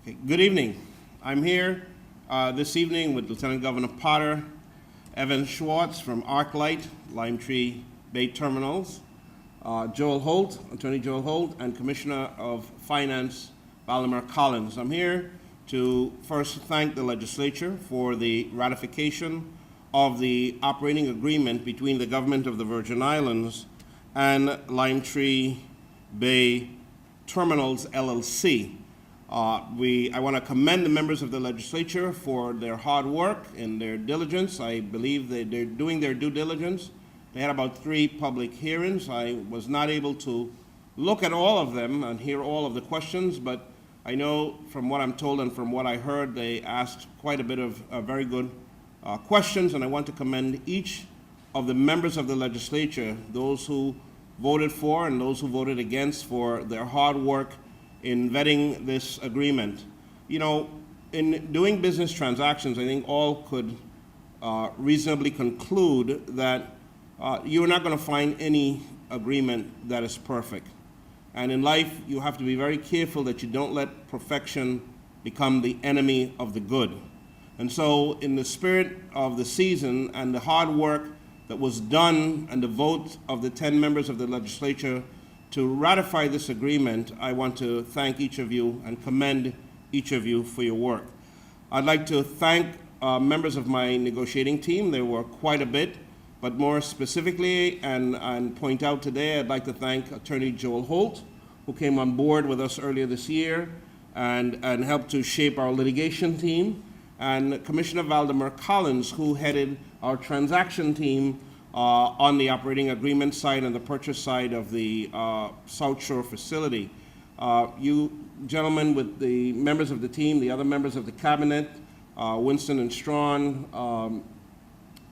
Okay, good evening. I'm here this evening with Lieutenant Governor Potter, Evan Schwartz from ArcLight, Limetree Bay Terminals, Joel Holt, Attorney Joel Holt, and Commissioner of Finance, Valdemar Collins. I'm here to first thank the legislature for the ratification of the operating agreement between the government of the Virgin Islands and Limetree Bay Terminals, LLC. I want to commend the members of the legislature for their hard work and their diligence. I believe that they're doing their due diligence. They had about 3 public hearings. I was not able to look at all of them and hear all of the questions, but I know from what I'm told and from what I heard, they asked quite a bit of very good questions, and I want to commend each of the members of the legislature, those who voted for and those who voted against, for their hard work in vetting this agreement. You know, in doing business transactions, I think all could reasonably conclude that you're not going to find any agreement that is perfect. And in life, you have to be very careful that you don't let perfection become the enemy of the good. And so, in the spirit of the season and the hard work that was done and the vote of the 10 members of the legislature to ratify this agreement, I want to thank each of you and commend each of you for your work. I'd like to thank members of my negotiating team. There were quite a bit, but more specifically, and point out today, I'd like to thank Attorney Joel Holt, who came on board with us earlier this year and helped to shape our litigation team, and Commissioner Valdemar Collins, who headed our transaction team on the operating agreement side and the purchase side of the South Shore facility. You gentlemen with the members of the team, the other members of the cabinet, Winston and Strawn,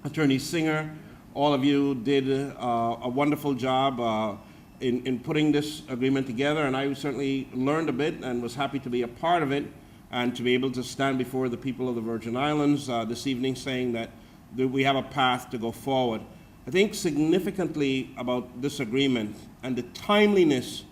Attorney Singer, all of you did a wonderful job in putting this agreement together, and I certainly learned a bit and was happy to be a part of it and to be able to stand before the people of the Virgin Islands this evening saying that we have a path to go forward. I think significantly about this agreement and the timeliness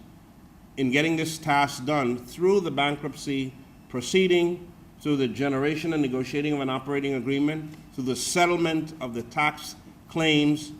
in getting this task done through the bankruptcy proceeding, through the generation and negotiating of an operating agreement, through the settlement of the tax claims,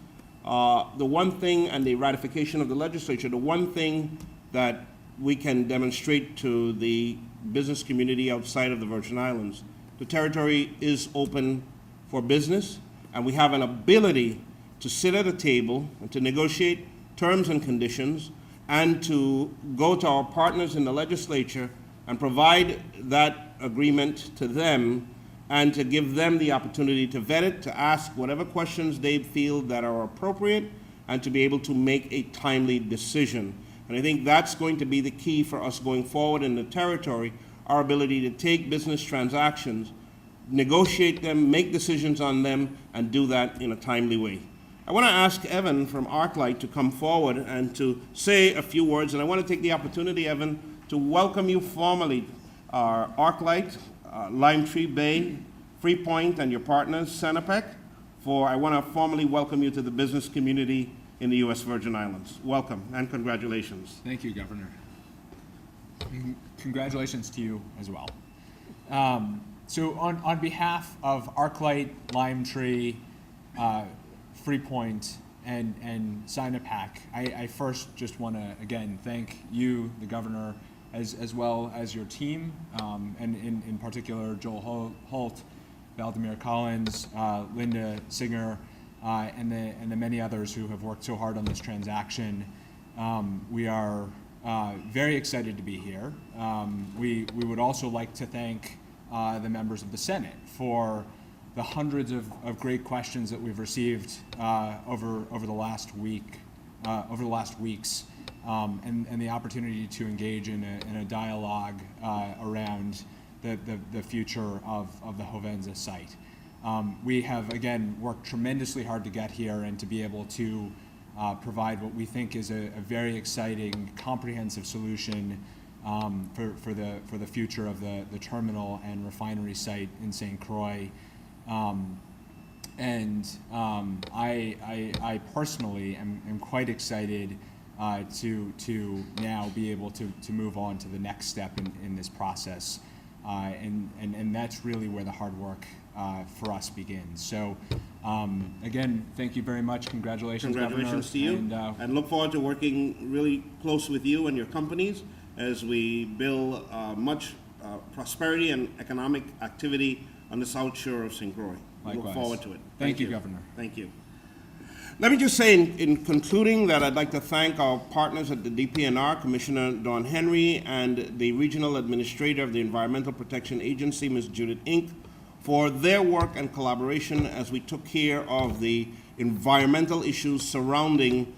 the one thing, and the ratification of the legislature, the one thing that we can demonstrate to the business community outside of the Virgin Islands, the territory is open for business, and we have an ability to sit at a table and to negotiate terms and conditions and to go to our partners in the legislature and provide that agreement to them and to give them the opportunity to vet it, to ask whatever questions they feel that are appropriate, and to be able to make a timely decision. And I think that's going to be the key for us going forward in the territory, our ability to take business transactions, negotiate them, make decisions on them, and do that in a timely way. I want to ask Evan from ArcLight to come forward and to say a few words, and I want to take the opportunity, Evan, to welcome you formally, ArcLight, Limetree Bay, Freepoint, and your partners, Senapec, I want to formally welcome you to the business community in the U.S. Virgin Islands. Welcome, and congratulations. Thank you, Governor. Congratulations to you as well. So on behalf of ArcLight, Limetree, Freepoint, and Sinapec, I first just want to, again, thank you, the Governor, as well as your team, and in particular Joel Holt, Valdemar Collins, Linda Singer, and the many others who have worked so hard on this transaction. We are very excited to be here. We would also like to thank the members of the Senate for the hundreds of great questions that we've received over the last weeks, and the opportunity to engage in a dialogue around the future of the Hovenza site. We have, again, worked tremendously hard to get here and to be able to provide what we think is a very exciting, comprehensive solution for the future of the terminal and refinery site in St. Croix. I personally am quite excited to now be able to move on to the next step in this process. and that's really where the hard work for us begins. So again, thank you very much. Congratulations, Congratulations to you, and look forward to working really close with you and your companies as we build much prosperity and economic activity on the South Shore of St. Croix. We look forward to it. Thank you, Governor. Thank you. Let me just say in concluding that I'd like to thank our partners at the DPNR, Commissioner Don Henry, and the Regional Administrator of the Environmental Protection Agency, Ms. Judith Inc., for their work and collaboration as we took care of the environmental issues surrounding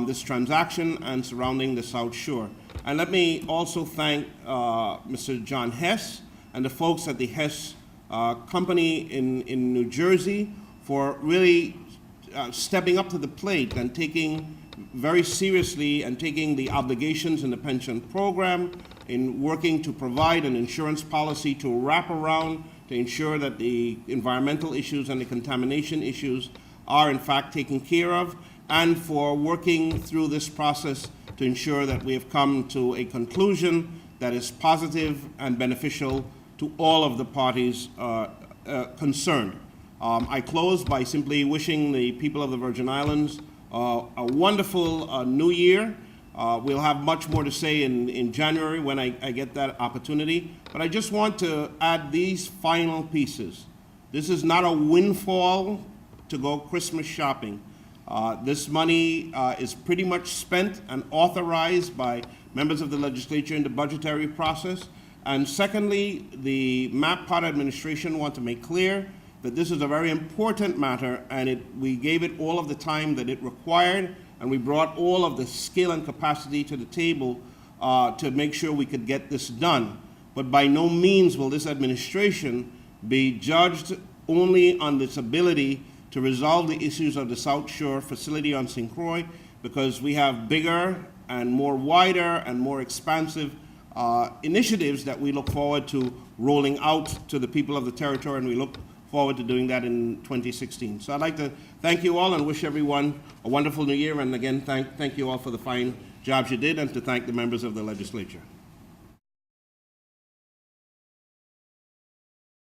this transaction and surrounding the South Shore. And let me also thank Mr. John Hess and the folks at the Hess company in New Jersey for really stepping up to the plate and taking very seriously and taking the obligations in the pension program in working to provide an insurance policy to wrap around to ensure that the environmental issues and the contamination issues are in fact taken care of, and for working through this process to ensure that we have come to a conclusion that is positive and beneficial to all of the parties concerned. I close by simply wishing the people of the Virgin Islands a wonderful new year. We'll have much more to say in January when I get that opportunity. But I just want to add these final pieces. This is not a windfall to go Christmas shopping. This money is pretty much spent and authorized by members of the legislature in the budgetary process. And secondly, the Mapp-Potter administration want to make clear that this is a very important matter, and we gave it all of the time that it required, and we brought all of the skill and capacity to the table to make sure we could get this done. But by no means will this administration be judged only on its ability to resolve the issues of the South Shore facility on St. Croix, because we have bigger and more wider and more expansive initiatives that we look forward to rolling out to the people of the territory, and we look forward to doing that in 2016. So I'd like to thank you all and wish everyone a wonderful new year, and again, thank you all for the fine jobs you did, and to thank the members of the legislature.